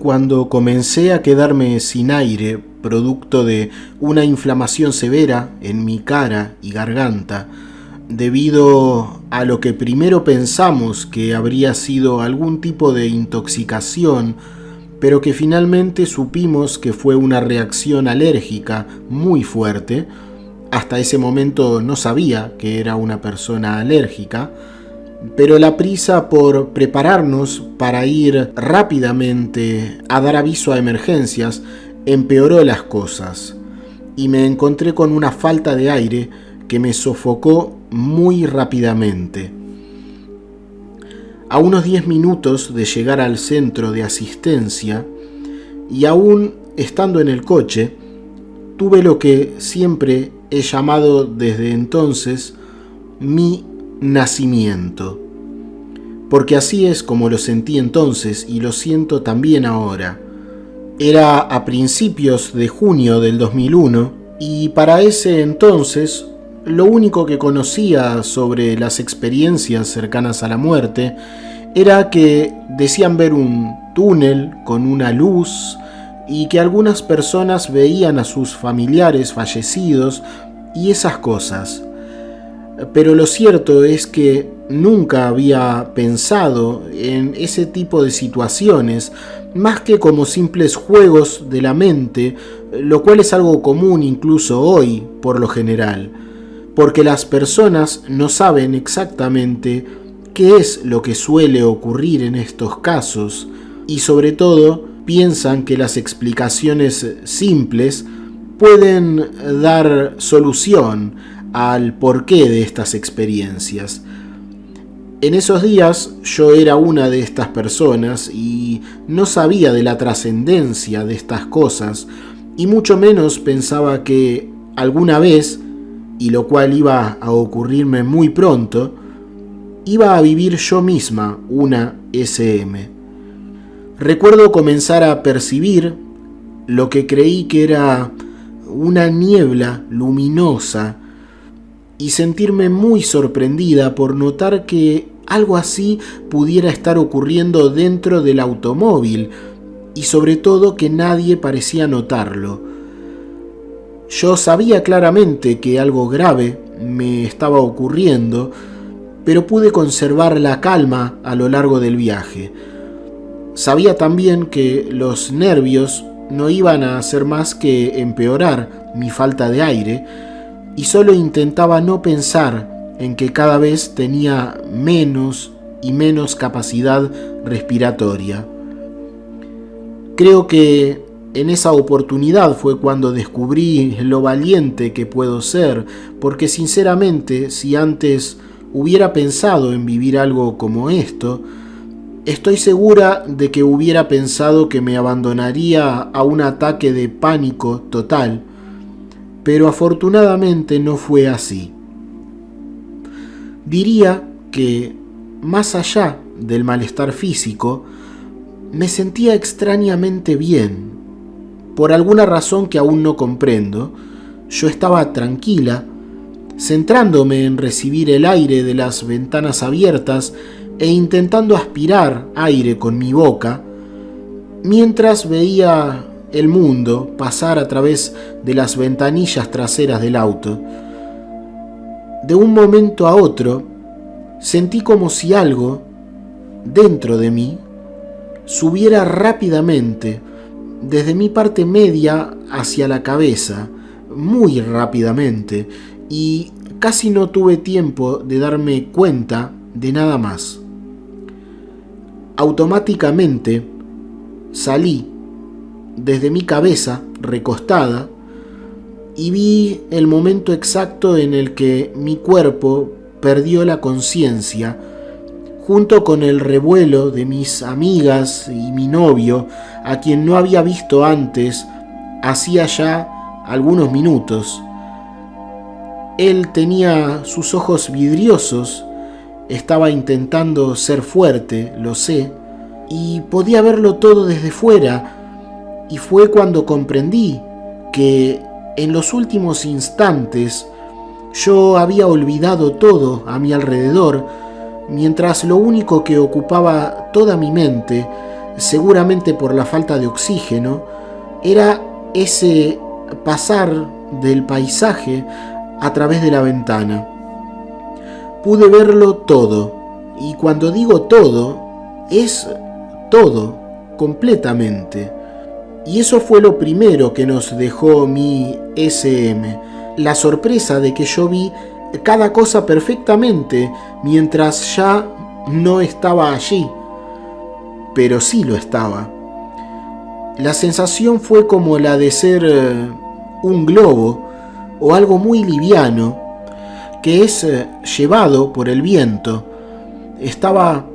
cuando comencé a quedarme sin aire, producto de una inflamación severa en mi cara y garganta, debido a lo que primero pensamos que habría sido algún tipo de intoxicación, pero que finalmente supimos que fue una reacción alérgica muy fuerte. Hasta ese momento no sabía que era una persona alérgica, pero la prisa por prepararnos para ir rápidamente a dar aviso a emergencias empeoró las cosas y me encontré con una falta de aire que me sofocó muy rápidamente. A unos 10 minutos de llegar al centro de asistencia y aún estando en el coche, tuve lo que siempre he llamado desde entonces mi nacimiento, porque así es como lo sentí entonces y lo siento también ahora. Era a principios de junio del 2001 y para ese entonces lo único que conocía sobre las experiencias cercanas a la muerte era que decían ver un túnel con una luz y que algunas personas veían a sus familiares fallecidos y esas cosas. Pero lo cierto es que nunca había pensado en ese tipo de situaciones más que como simples juegos de la mente, lo cual es algo común incluso hoy por lo general, porque las personas no saben exactamente qué es lo que suele ocurrir en estos casos y sobre todo piensan que las explicaciones simples pueden dar solución al porqué de estas experiencias. En esos días yo era una de estas personas y no sabía de la trascendencia de estas cosas y mucho menos pensaba que alguna vez, y lo cual iba a ocurrirme muy pronto, iba a vivir yo misma una SM. Recuerdo comenzar a percibir lo que creí que era una niebla luminosa y sentirme muy sorprendida por notar que algo así pudiera estar ocurriendo dentro del automóvil y sobre todo que nadie parecía notarlo. Yo sabía claramente que algo grave me estaba ocurriendo, pero pude conservar la calma a lo largo del viaje. Sabía también que los nervios no iban a hacer más que empeorar mi falta de aire y solo intentaba no pensar en que cada vez tenía menos y menos capacidad respiratoria. Creo que en esa oportunidad fue cuando descubrí lo valiente que puedo ser, porque sinceramente, si antes hubiera pensado en vivir algo como esto, estoy segura de que hubiera pensado que me abandonaría a un ataque de pánico total, pero afortunadamente no fue así. Diría que, más allá del malestar físico, me sentía extrañamente bien. Por alguna razón que aún no comprendo, yo estaba tranquila, centrándome en recibir el aire de las ventanas abiertas e intentando aspirar aire con mi boca, mientras veía el mundo pasar a través de las ventanillas traseras del auto. De un momento a otro, sentí como si algo, dentro de mí, subiera rápidamente, desde mi parte media hacia la cabeza, muy rápidamente, y casi no tuve tiempo de darme cuenta de nada más. Automáticamente salí desde mi cabeza recostada y vi el momento exacto en el que mi cuerpo perdió la conciencia junto con el revuelo de mis amigas y mi novio, a quien no había visto antes hacía ya algunos minutos. Él tenía sus ojos vidriosos, estaba intentando ser fuerte, lo sé, y podía verlo todo desde fuera, y fue cuando comprendí que en los últimos instantes yo había olvidado todo a mi alrededor, mientras lo único que ocupaba toda mi mente seguramente por la falta de oxígeno, era ese pasar del paisaje a través de la ventana. Pude verlo todo, y cuando digo todo, es todo, completamente. Y eso fue lo primero que nos dejó mi SM, la sorpresa de que yo vi cada cosa perfectamente mientras ya no estaba allí, pero sí lo estaba. La sensación fue como la de ser un globo o algo muy liviano que es llevado por el viento. Estaba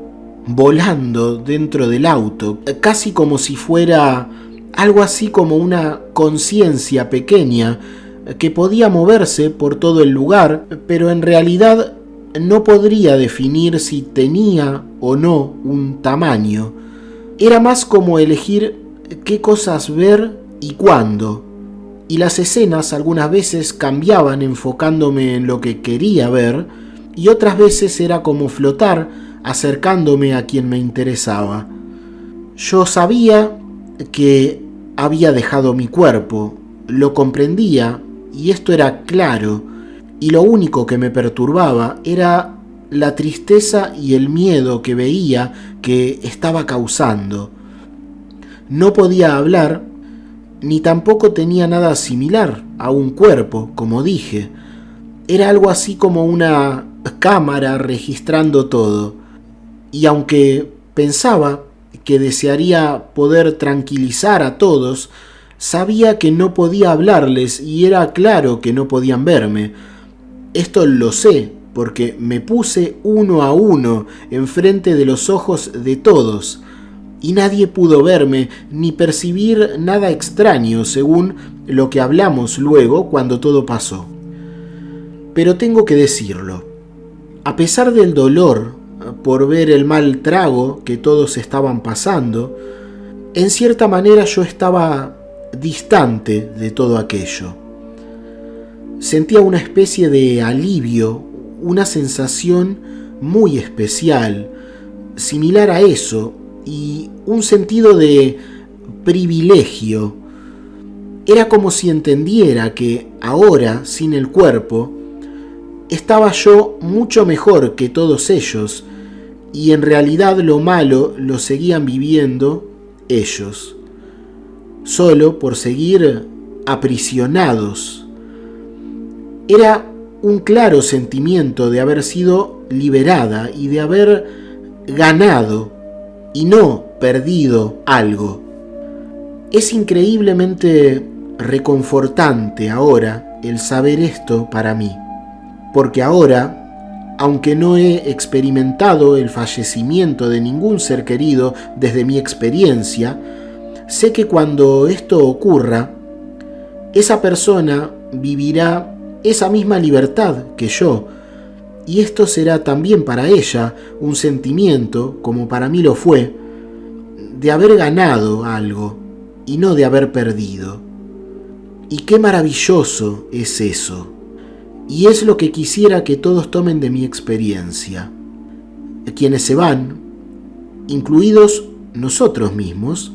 volando dentro del auto, casi como si fuera algo así como una conciencia pequeña que podía moverse por todo el lugar, pero en realidad no podría definir si tenía o no un tamaño. Era más como elegir qué cosas ver y cuándo. Y las escenas algunas veces cambiaban enfocándome en lo que quería ver, y otras veces era como flotar acercándome a quien me interesaba. Yo sabía que había dejado mi cuerpo, lo comprendía, y esto era claro, y lo único que me perturbaba era la tristeza y el miedo que veía que estaba causando. No podía hablar, ni tampoco tenía nada similar a un cuerpo, como dije. Era algo así como una cámara registrando todo. Y aunque pensaba que desearía poder tranquilizar a todos, sabía que no podía hablarles y era claro que no podían verme. Esto lo sé, porque me puse uno a uno enfrente de los ojos de todos, y nadie pudo verme ni percibir nada extraño según lo que hablamos luego cuando todo pasó. Pero tengo que decirlo, a pesar del dolor por ver el mal trago que todos estaban pasando, en cierta manera yo estaba distante de todo aquello. Sentía una especie de alivio, una sensación muy especial, similar a eso, y un sentido de privilegio. Era como si entendiera que ahora, sin el cuerpo, estaba yo mucho mejor que todos ellos, y en realidad lo malo lo seguían viviendo ellos, solo por seguir aprisionados. Era un claro sentimiento de haber sido liberada y de haber ganado y no perdido algo. Es increíblemente reconfortante ahora el saber esto para mí, porque ahora, aunque no he experimentado el fallecimiento de ningún ser querido desde mi experiencia, sé que cuando esto ocurra, esa persona vivirá esa misma libertad que yo, y esto será también para ella un sentimiento, como para mí lo fue, de haber ganado algo y no de haber perdido. Y qué maravilloso es eso. Y es lo que quisiera que todos tomen de mi experiencia. Quienes se van, incluidos nosotros mismos,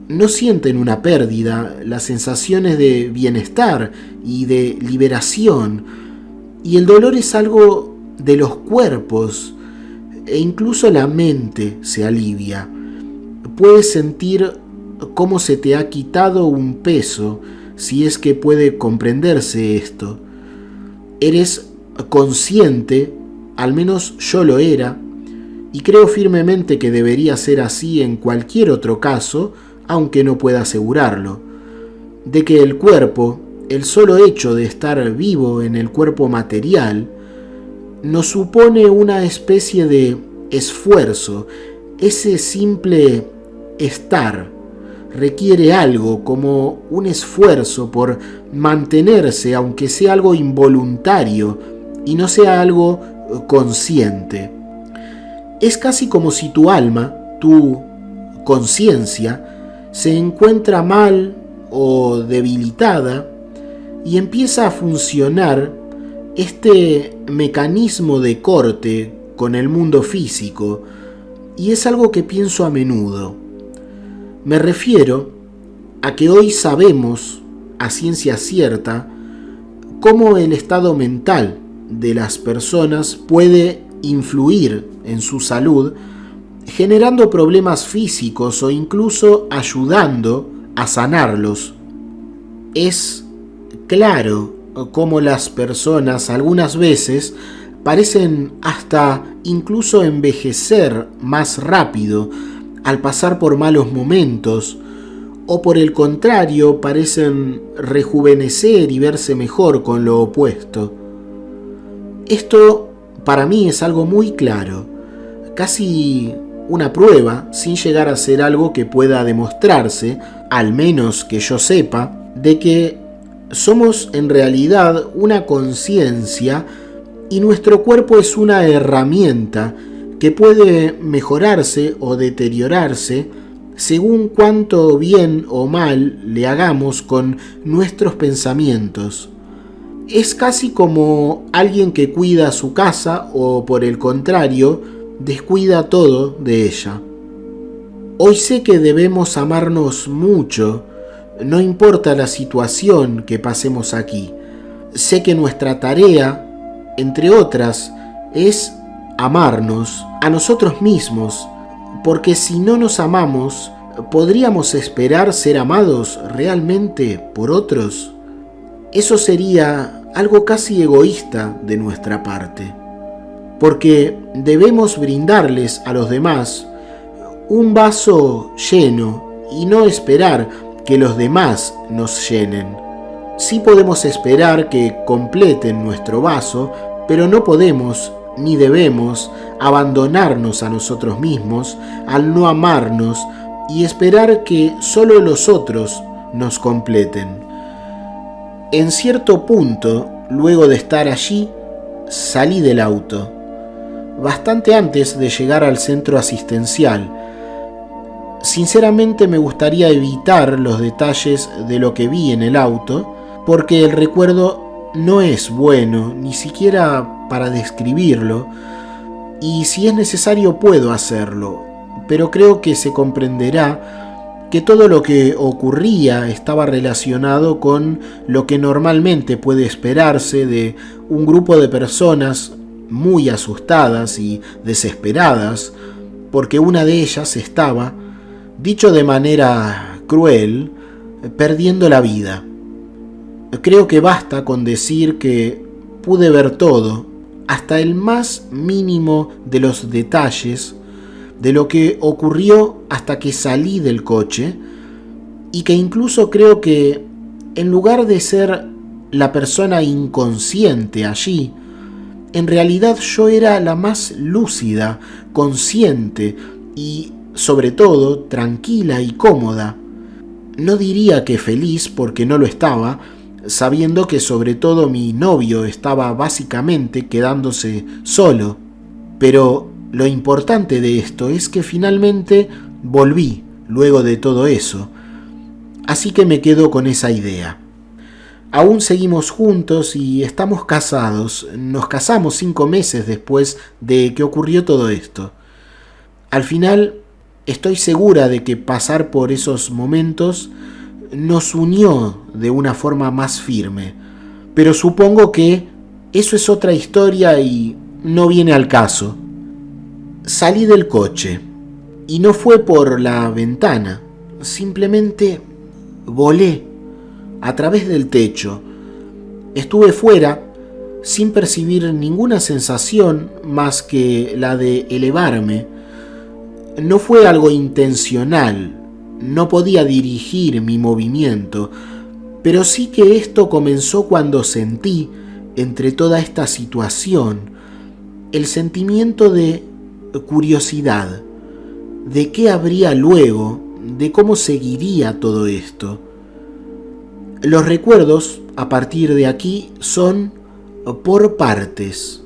no sienten una pérdida, las sensaciones de bienestar y de liberación. Y el dolor es algo de los cuerpos, e incluso la mente se alivia. Puedes sentir cómo se te ha quitado un peso, si es que puede comprenderse esto. Eres consciente, al menos yo lo era, y creo firmemente que debería ser así en cualquier otro caso, aunque no pueda asegurarlo, de que el cuerpo, el solo hecho de estar vivo en el cuerpo material, nos supone una especie de esfuerzo. Ese simple estar requiere algo como un esfuerzo por mantenerse, aunque sea algo involuntario y no sea algo consciente. Es casi como si tu alma, tu conciencia, se encuentra mal o debilitada y empieza a funcionar este mecanismo de corte con el mundo físico, y es algo que pienso a menudo. Me refiero a que hoy sabemos, a ciencia cierta, cómo el estado mental de las personas puede influir en su salud, generando problemas físicos o incluso ayudando a sanarlos. Es claro cómo las personas algunas veces parecen hasta incluso envejecer más rápido al pasar por malos momentos, o por el contrario parecen rejuvenecer y verse mejor con lo opuesto. Esto para mí es algo muy claro, casi una prueba, sin llegar a ser algo que pueda demostrarse, al menos que yo sepa, de que somos en realidad una conciencia y nuestro cuerpo es una herramienta que puede mejorarse o deteriorarse según cuánto bien o mal le hagamos con nuestros pensamientos. Es casi como alguien que cuida su casa o, por el contrario, descuida todo de ella. Hoy sé que debemos amarnos mucho, no importa la situación que pasemos aquí. Sé que nuestra tarea, entre otras, es amarnos a nosotros mismos, porque si no nos amamos, ¿podríamos esperar ser amados realmente por otros? Eso sería algo casi egoísta de nuestra parte, porque debemos brindarles a los demás un vaso lleno y no esperar que los demás nos llenen. Sí podemos esperar que completen nuestro vaso, pero no podemos ni debemos abandonarnos a nosotros mismos al no amarnos y esperar que solo los otros nos completen. En cierto punto, luego de estar allí, salí del auto, bastante antes de llegar al centro asistencial. Sinceramente me gustaría evitar los detalles de lo que vi en el auto, porque el recuerdo no es bueno, ni siquiera para describirlo, y si es necesario puedo hacerlo, pero creo que se comprenderá que todo lo que ocurría estaba relacionado con lo que normalmente puede esperarse de un grupo de personas muy asustadas y desesperadas, porque una de ellas estaba, dicho de manera cruel, perdiendo la vida. Creo que basta con decir que pude ver todo, hasta el más mínimo de los detalles de lo que ocurrió hasta que salí del coche, y que incluso creo que en lugar de ser la persona inconsciente allí, en realidad yo era la más lúcida, consciente y sobre todo tranquila y cómoda. No diría que feliz porque no lo estaba, sabiendo que sobre todo mi novio estaba básicamente quedándose solo. Pero lo importante de esto es que finalmente volví luego de todo eso. Así que me quedo con esa idea. Aún seguimos juntos y estamos casados. Nos casamos 5 meses después de que ocurrió todo esto. Al final, estoy segura de que pasar por esos momentos nos unió de una forma más firme, pero supongo que eso es otra historia y no viene al caso. Salí del coche y no fue por la ventana, simplemente volé a través del techo. Estuve fuera sin percibir ninguna sensación más que la de elevarme. No fue algo intencional. No podía dirigir mi movimiento, pero sí que esto comenzó cuando sentí, entre toda esta situación, el sentimiento de curiosidad, de qué habría luego, de cómo seguiría todo esto. Los recuerdos, a partir de aquí, son por partes,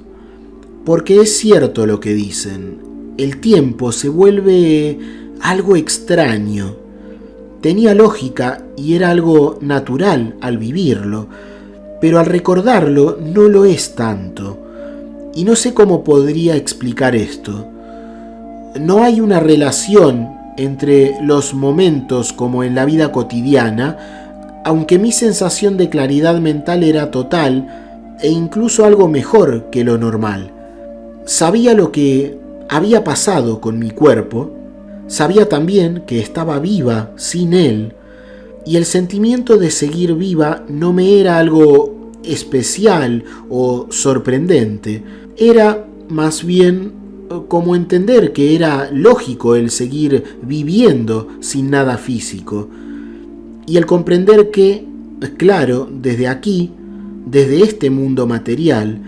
porque es cierto lo que dicen, el tiempo se vuelve algo extraño. Tenía lógica y era algo natural al vivirlo, pero al recordarlo no lo es tanto. Y no sé cómo podría explicar esto. No hay una relación entre los momentos como en la vida cotidiana, aunque mi sensación de claridad mental era total e incluso algo mejor que lo normal. Sabía lo que había pasado con mi cuerpo, sabía también que estaba viva sin él, y el sentimiento de seguir viva no me era algo especial o sorprendente, era más bien como entender que era lógico el seguir viviendo sin nada físico, y el comprender que, claro, desde aquí, desde este mundo material,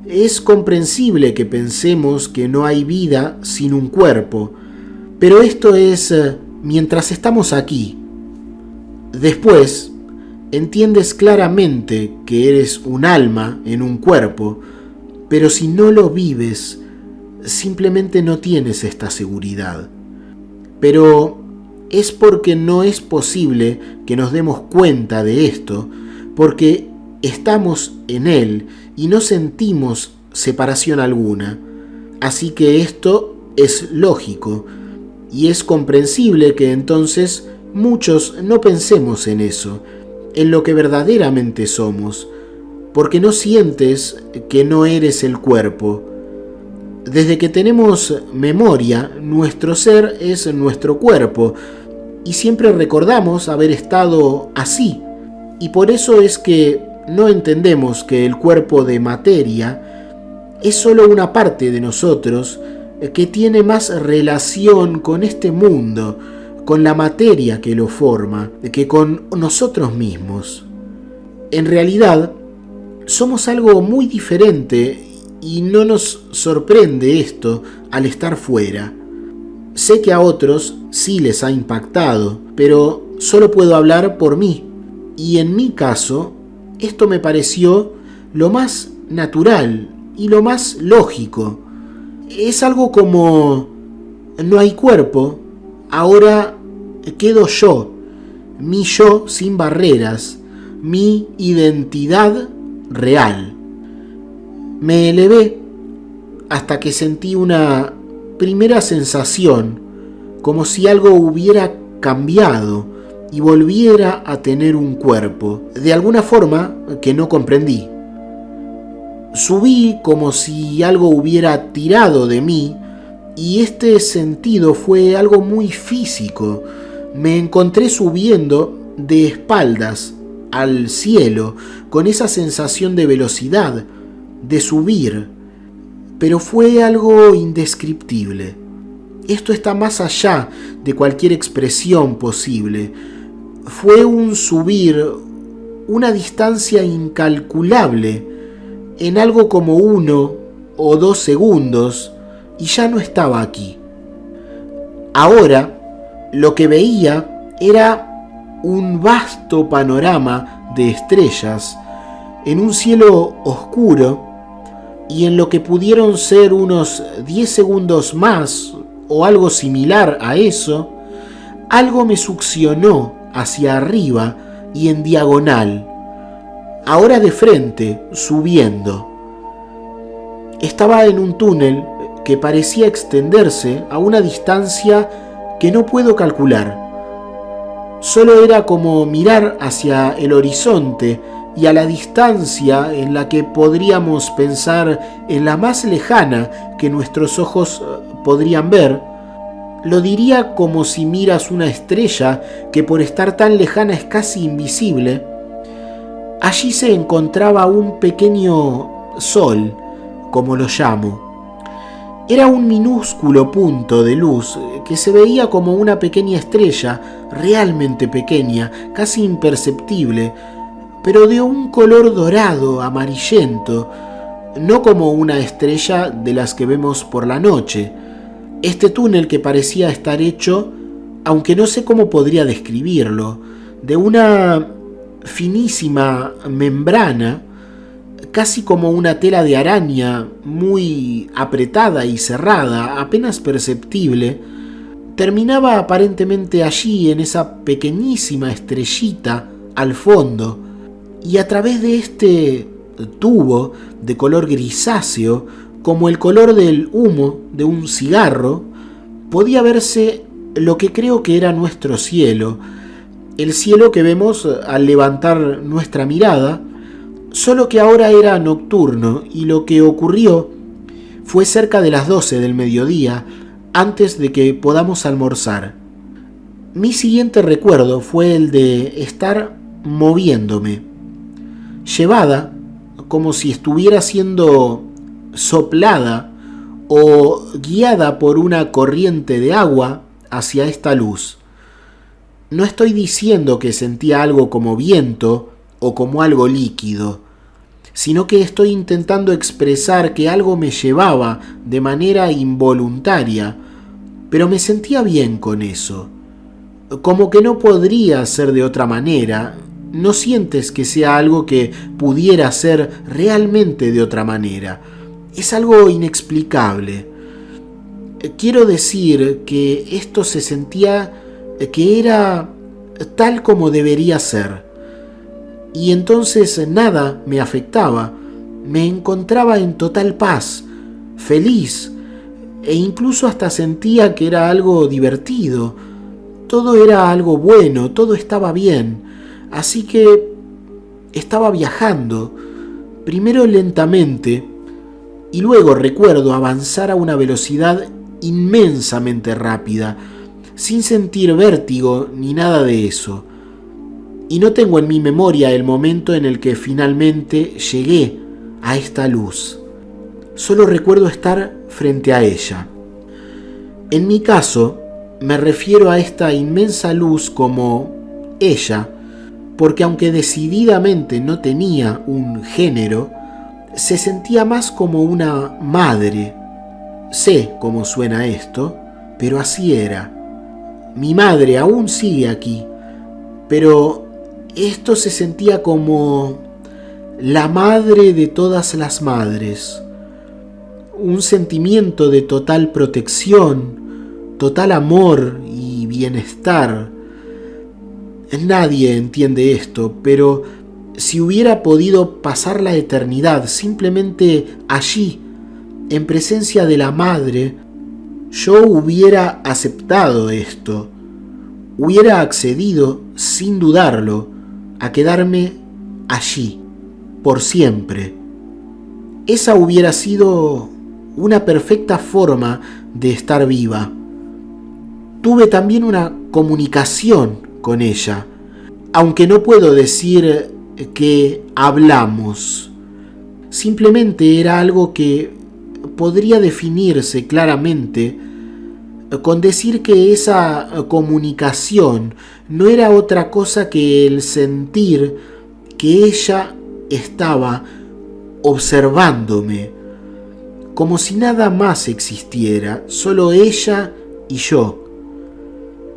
es comprensible que pensemos que no hay vida sin un cuerpo, pero esto es mientras estamos aquí. Después, entiendes claramente que eres un alma en un cuerpo, pero si no lo vives, simplemente no tienes esta seguridad. Pero es porque no es posible que nos demos cuenta de esto, porque estamos en él y no sentimos separación alguna. Así que esto es lógico y es comprensible que entonces muchos no pensemos en eso, en lo que verdaderamente somos, porque no sientes que no eres el cuerpo. Desde que tenemos memoria, nuestro ser es nuestro cuerpo y siempre recordamos haber estado así. Y por eso es que no entendemos que el cuerpo de materia es solo una parte de nosotros que tiene más relación con este mundo, con la materia que lo forma, que con nosotros mismos. En realidad, somos algo muy diferente y no nos sorprende esto al estar fuera. Sé que a otros sí les ha impactado, pero solo puedo hablar por mí. Y en mi caso, esto me pareció lo más natural y lo más lógico. Es algo como: no hay cuerpo, ahora quedo yo, mi yo sin barreras, mi identidad real. Me elevé hasta que sentí una primera sensación, como si algo hubiera cambiado y volviera a tener un cuerpo, de alguna forma que no comprendí. Subí como si algo hubiera tirado de mí, y este sentido fue algo muy físico. Me encontré subiendo de espaldas al cielo, con esa sensación de velocidad, de subir, pero fue algo indescriptible. Esto está más allá de cualquier expresión posible. Fue un subir, una distancia incalculable, en algo como 1 o 2 segundos, y ya no estaba aquí. Ahora, lo que veía era un vasto panorama de estrellas en un cielo oscuro, y en lo que pudieron ser unos 10 segundos más o algo similar a eso, algo me succionó hacia arriba y en diagonal, ahora de frente, subiendo. Estaba en un túnel que parecía extenderse a una distancia que no puedo calcular. Solo era como mirar hacia el horizonte y a la distancia en la que podríamos pensar en la más lejana que nuestros ojos podrían ver. Lo diría como si miras una estrella que por estar tan lejana es casi invisible. Allí se encontraba un pequeño sol, como lo llamo. Era un minúsculo punto de luz que se veía como una pequeña estrella, realmente pequeña, casi imperceptible, pero de un color dorado, amarillento, no como una estrella de las que vemos por la noche. Este túnel que parecía estar hecho, aunque no sé cómo podría describirlo, de una finísima membrana, casi como una tela de araña, muy apretada y cerrada, apenas perceptible, terminaba aparentemente allí en esa pequeñísima estrellita al fondo, y a través de este tubo de color grisáceo, como el color del humo de un cigarro, podía verse lo que creo que era nuestro cielo, el cielo que vemos al levantar nuestra mirada, solo que ahora era nocturno y lo que ocurrió fue cerca de las 12 del mediodía, antes de que podamos almorzar. Mi siguiente recuerdo fue el de estar moviéndome, llevada como si estuviera siendo soplada o guiada por una corriente de agua hacia esta luz. No estoy diciendo que sentía algo como viento o como algo líquido, sino que estoy intentando expresar que algo me llevaba de manera involuntaria, pero me sentía bien con eso. Como que no podría ser de otra manera. ¿No sientes que sea algo que pudiera ser realmente de otra manera? Es algo inexplicable. Quiero decir que esto se sentía que era tal como debería ser. Y entonces nada me afectaba. Me encontraba en total paz, feliz, e incluso hasta sentía que era algo divertido. Todo era algo bueno, todo estaba bien. Así que estaba viajando, primero lentamente, y luego recuerdo avanzar a una velocidad inmensamente rápida, sin sentir vértigo ni nada de eso. Y no tengo en mi memoria el momento en el que finalmente llegué a esta luz. Solo recuerdo estar frente a ella. En mi caso, me refiero a esta inmensa luz como ella, porque aunque decididamente no tenía un género, se sentía más como una madre. Sé cómo suena esto, pero así era. Mi madre aún sigue aquí, pero esto se sentía como la madre de todas las madres. Un sentimiento de total protección, total amor y bienestar. Nadie entiende esto, pero si hubiera podido pasar la eternidad simplemente allí, en presencia de la madre, yo hubiera aceptado esto, hubiera accedido sin dudarlo a quedarme allí, por siempre. Esa hubiera sido una perfecta forma de estar viva. Tuve también una comunicación con ella, aunque no puedo decir que hablamos. Simplemente era algo que podría definirse claramente con decir que esa comunicación no era otra cosa que el sentir que ella estaba observándome, como si nada más existiera, solo ella y yo,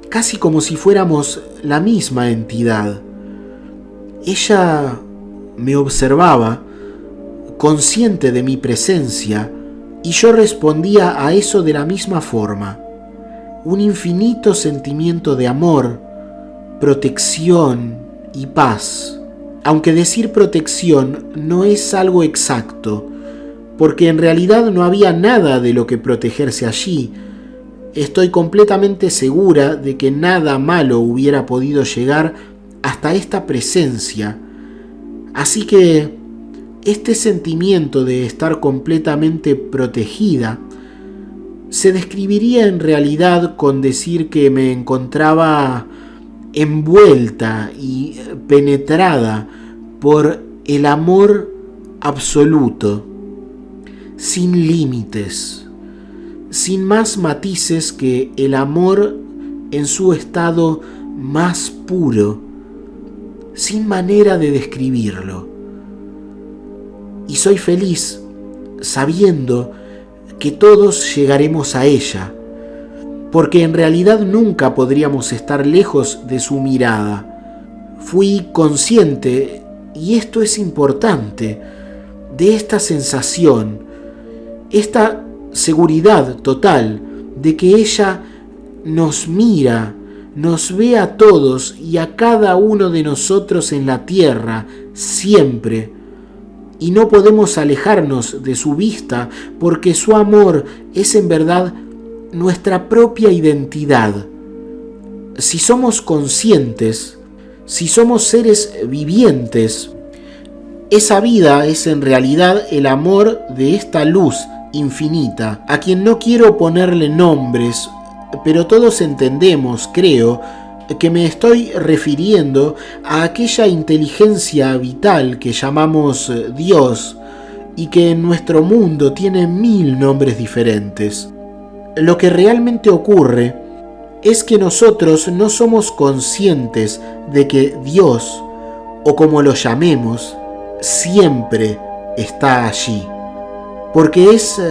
casi como si fuéramos la misma entidad. Ella me observaba, consciente de mi presencia, y yo respondía a eso de la misma forma. Un infinito sentimiento de amor, protección y paz. Aunque decir protección no es algo exacto, porque en realidad no había nada de lo que protegerse allí. Estoy completamente segura de que nada malo hubiera podido llegar hasta esta presencia. Así que este sentimiento de estar completamente protegida se describiría en realidad con decir que me encontraba envuelta y penetrada por el amor absoluto, sin límites, sin más matices que el amor en su estado más puro, sin manera de describirlo. Y soy feliz sabiendo que todos llegaremos a ella, porque en realidad nunca podríamos estar lejos de su mirada. Fui consciente, y esto es importante, de esta sensación, esta seguridad total de que ella nos mira, nos ve a todos y a cada uno de nosotros en la tierra, siempre, y no podemos alejarnos de su vista porque su amor es en verdad nuestra propia identidad. Si somos conscientes, si somos seres vivientes, esa vida es en realidad el amor de esta luz infinita, a quien no quiero ponerle nombres, pero todos entendemos, creo, que me estoy refiriendo a aquella inteligencia vital que llamamos Dios y que en nuestro mundo tiene 1000 nombres diferentes. Lo que realmente ocurre es que nosotros no somos conscientes de que Dios, o como lo llamemos, siempre está allí, porque es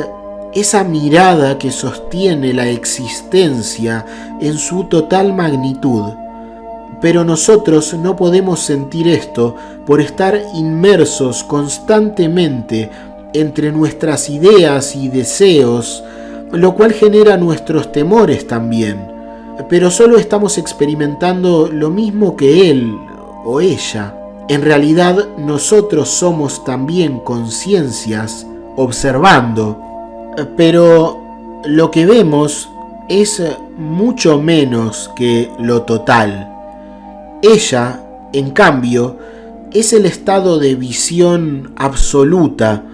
esa mirada que sostiene la existencia en su total magnitud. Pero nosotros no podemos sentir esto por estar inmersos constantemente entre nuestras ideas y deseos, lo cual genera nuestros temores también. Pero solo estamos experimentando lo mismo que él o ella. En realidad nosotros somos también conciencias observando, pero lo que vemos es mucho menos que lo total. Ella, en cambio, es el estado de visión absoluta,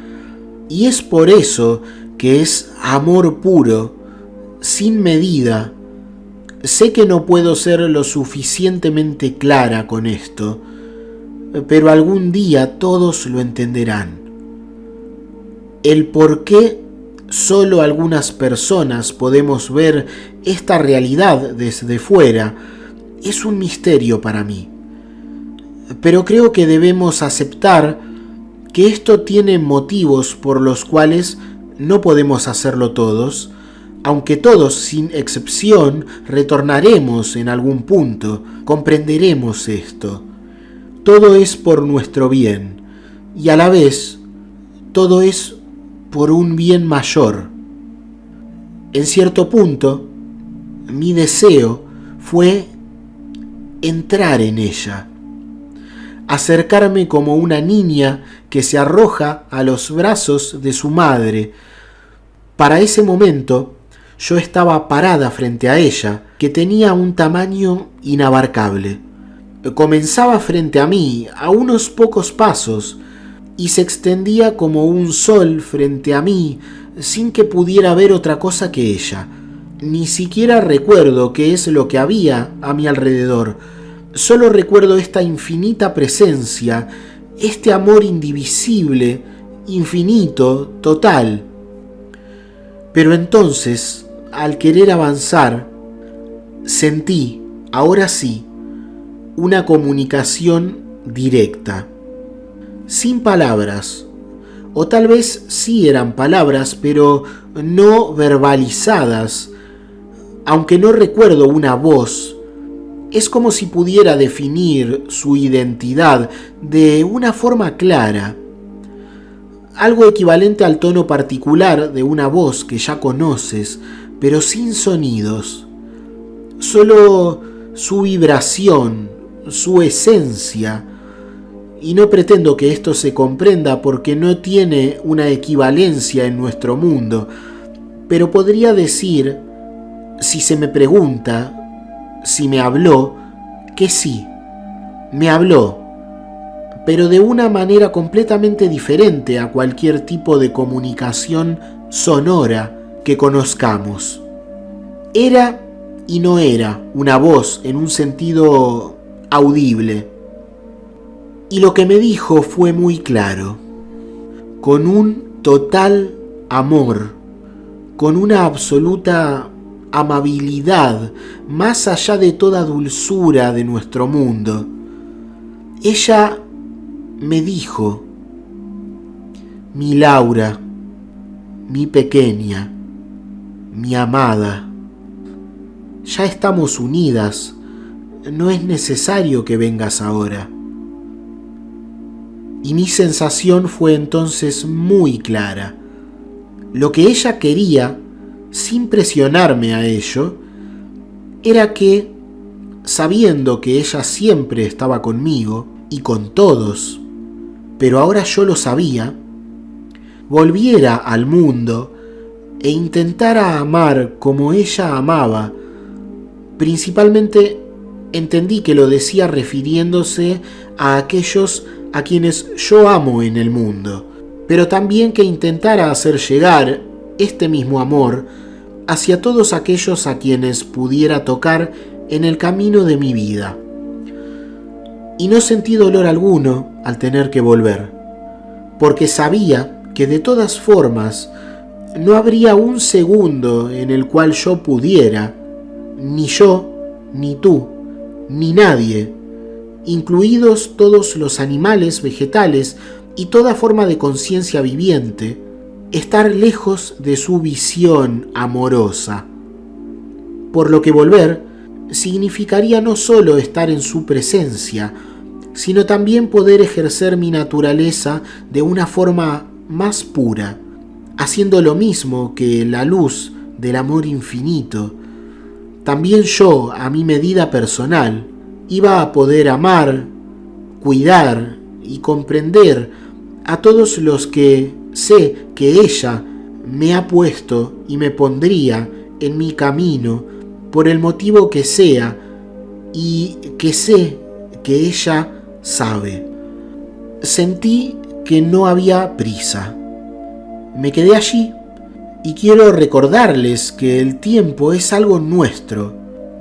y es por eso que es amor puro, sin medida. Sé que no puedo ser lo suficientemente clara con esto, pero algún día todos lo entenderán. El por qué solo algunas personas podemos ver esta realidad desde fuera es un misterio para mí. Pero creo que debemos aceptar que esto tiene motivos por los cuales no podemos hacerlo todos, aunque todos, sin excepción, retornaremos en algún punto, comprenderemos esto. Todo es por nuestro bien, y a la vez, todo es por un bien mayor. En cierto punto, mi deseo fue entrar en ella, acercarme como una niña que se arroja a los brazos de su madre. Para ese momento, yo estaba parada frente a ella, que tenía un tamaño inabarcable. Comenzaba frente a mí, a unos pocos pasos, y se extendía como un sol frente a mí, sin que pudiera ver otra cosa que ella. Ni siquiera recuerdo qué es lo que había a mi alrededor. Solo recuerdo esta infinita presencia, este amor indivisible, infinito, total. Pero entonces, al querer avanzar, sentí, ahora sí, una comunicación directa, sin palabras, o tal vez sí eran palabras, pero no verbalizadas. Aunque no recuerdo una voz, es como si pudiera definir su identidad de una forma clara, algo equivalente al tono particular de una voz que ya conoces, pero sin sonidos, solo su vibración, su esencia. Y no pretendo que esto se comprenda porque no tiene una equivalencia en nuestro mundo, pero podría decir, si se me pregunta, si me habló, que sí, me habló, pero de una manera completamente diferente a cualquier tipo de comunicación sonora que conozcamos. Era y no era una voz en un sentido audible. Y lo que me dijo fue muy claro, con un total amor, con una absoluta amabilidad, más allá de toda dulzura de nuestro mundo. Ella me dijo: mi Laura, mi pequeña, mi amada, ya estamos unidas, no es necesario que vengas ahora. Y mi sensación fue entonces muy clara. Lo que ella quería, sin presionarme a ello, era que, sabiendo que ella siempre estaba conmigo y con todos, pero ahora yo lo sabía, volviera al mundo e intentara amar como ella amaba. Principalmente entendí que lo decía refiriéndose a aquellos a quienes yo amo en el mundo, pero también que intentara hacer llegar este mismo amor hacia todos aquellos a quienes pudiera tocar en el camino de mi vida. Y no sentí dolor alguno al tener que volver, porque sabía que de todas formas no habría un segundo en el cual yo pudiera, ni yo, ni tú, ni nadie, incluidos todos los animales, vegetales y toda forma de conciencia viviente, estar lejos de su visión amorosa. Por lo que volver significaría no solo estar en su presencia, sino también poder ejercer mi naturaleza de una forma más pura, haciendo lo mismo que la luz del amor infinito. También yo, a mi medida personal, iba a poder amar, cuidar y comprender a todos los que sé que ella me ha puesto y me pondría en mi camino por el motivo que sea, y que sé que ella sabe. Sentí que no había prisa. Me quedé allí y quiero recordarles que el tiempo es algo nuestro.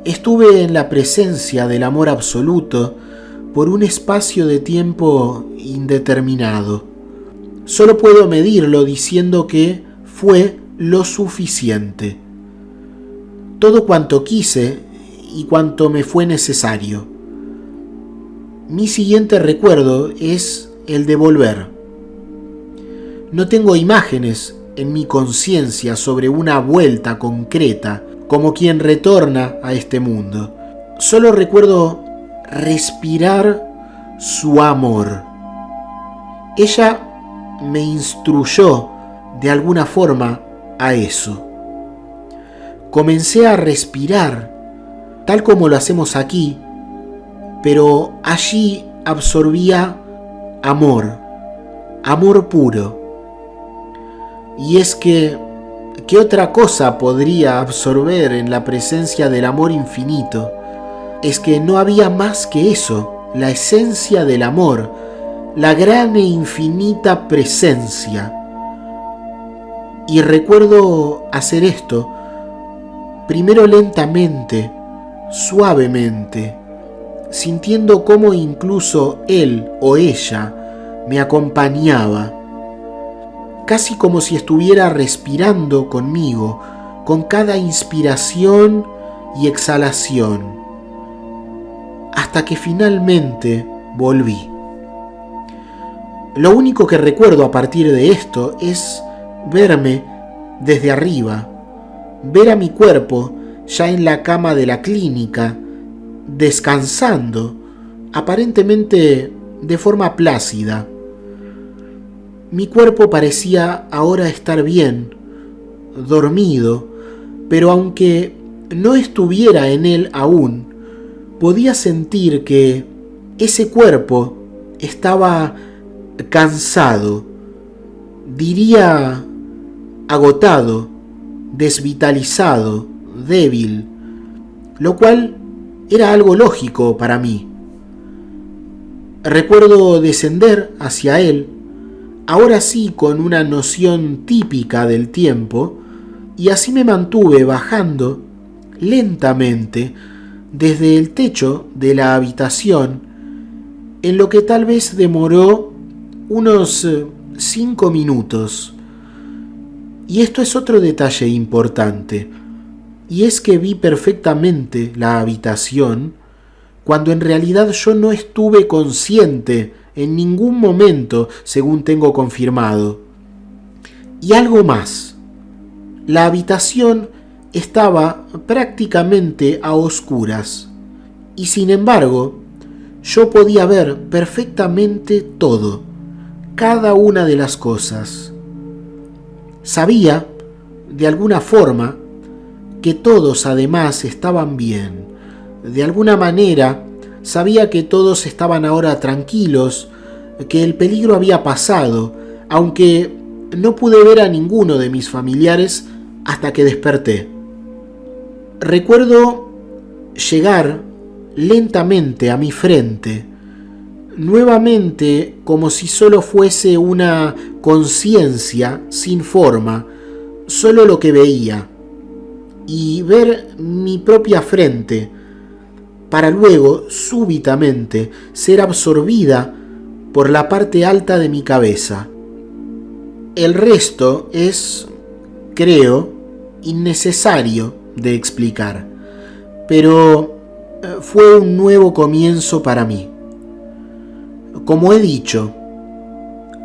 Estuve en la presencia del amor absoluto por un espacio de tiempo indeterminado. Solo puedo medirlo diciendo que fue lo suficiente. Todo cuanto quise y cuanto me fue necesario. Mi siguiente recuerdo es el de volver. No tengo imágenes en mi conciencia sobre una vuelta concreta, como quien retorna a este mundo. Solo recuerdo respirar su amor. Ella me instruyó de alguna forma a eso. Comencé a respirar, tal como lo hacemos aquí, pero allí absorbía amor, amor puro. Y es que, ¿qué otra cosa podría absorber en la presencia del amor infinito? Es que no había más que eso, la esencia del amor, la gran e infinita presencia. Y recuerdo hacer esto, primero lentamente, suavemente, sintiendo cómo incluso él o ella me acompañaba, casi como si estuviera respirando conmigo, con cada inspiración y exhalación, hasta que finalmente volví. Lo único que recuerdo a partir de esto es verme desde arriba, ver a mi cuerpo ya en la cama de la clínica, descansando, aparentemente de forma plácida. Mi cuerpo parecía ahora estar bien, dormido, pero aunque no estuviera en él aún, podía sentir que ese cuerpo estaba cansado, diría agotado, desvitalizado, débil, lo cual era algo lógico para mí. Recuerdo descender hacia él, ahora sí con una noción típica del tiempo, y así me mantuve bajando lentamente desde el techo de la habitación, en lo que tal vez demoró unos 5 minutos. Y esto es otro detalle importante, y es que vi perfectamente la habitación cuando en realidad yo no estuve consciente en ningún momento, según tengo confirmado. Y algo más, la habitación estaba prácticamente a oscuras, y sin embargo, yo podía ver perfectamente todo, cada una de las cosas. Sabía, de alguna forma, que todos además estaban bien. De alguna manera, sabía que todos estaban ahora tranquilos, que el peligro había pasado, aunque no pude ver a ninguno de mis familiares hasta que desperté. Recuerdo llegar lentamente a mi frente, nuevamente como si solo fuese una conciencia sin forma, solo lo que veía, y ver mi propia frente, para luego, súbitamente, ser absorbida por la parte alta de mi cabeza. El resto es, creo, innecesario de explicar, pero fue un nuevo comienzo para mí. Como he dicho,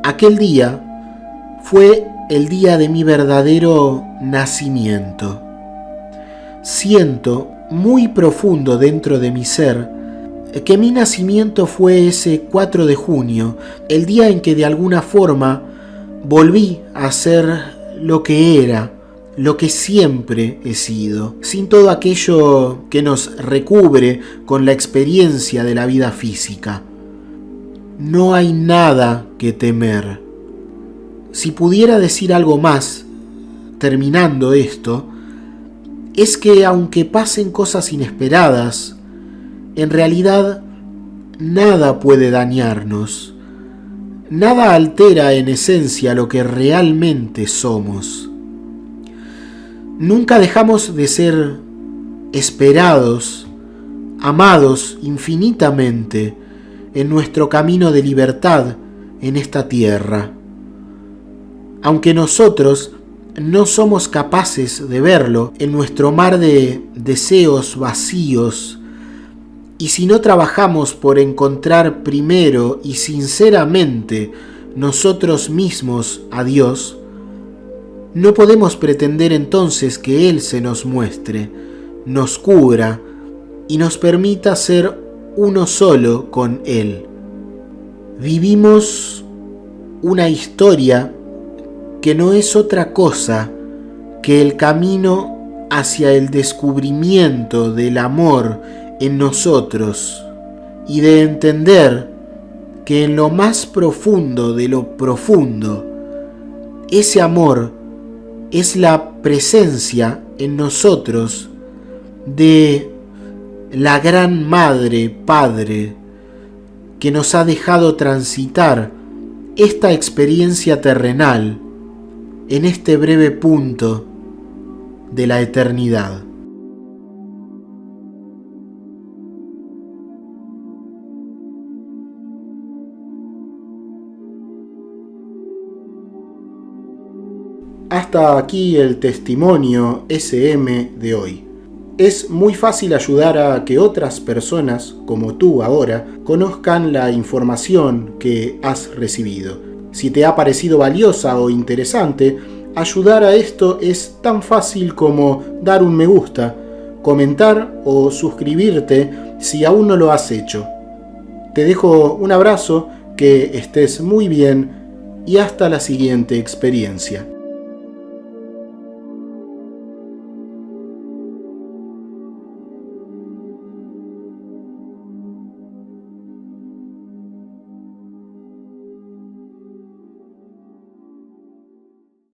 aquel día fue el día de mi verdadero nacimiento. Siento muy profundo dentro de mi ser que mi nacimiento fue ese 4 de junio, el día en que de alguna forma volví a ser lo que era, lo que siempre he sido, sin todo aquello que nos recubre con la experiencia de la vida física. No hay nada que temer. Si pudiera decir algo más, terminando esto, es que aunque pasen cosas inesperadas, en realidad nada puede dañarnos. Nada altera en esencia lo que realmente somos. Nunca dejamos de ser esperados, amados infinitamente en nuestro camino de libertad en esta tierra. Aunque nosotros no somos capaces de verlo en nuestro mar de deseos vacíos, y si no trabajamos por encontrar primero y sinceramente nosotros mismos a Dios, no podemos pretender entonces que Él se nos muestre, nos cubra y nos permita ser uno solo con Él. Vivimos una historia que no es otra cosa que el camino hacia el descubrimiento del amor en nosotros y de entender que en lo más profundo de lo profundo, ese amor es la presencia en nosotros de la gran Madre Padre que nos ha dejado transitar esta experiencia terrenal en este breve punto de la eternidad. Hasta aquí el testimonio SM de hoy. Es muy fácil ayudar a que otras personas, como tú ahora, conozcan la información que has recibido. Si te ha parecido valiosa o interesante, ayudar a esto es tan fácil como dar un me gusta, comentar o suscribirte si aún no lo has hecho. Te dejo un abrazo, que estés muy bien y hasta la siguiente experiencia.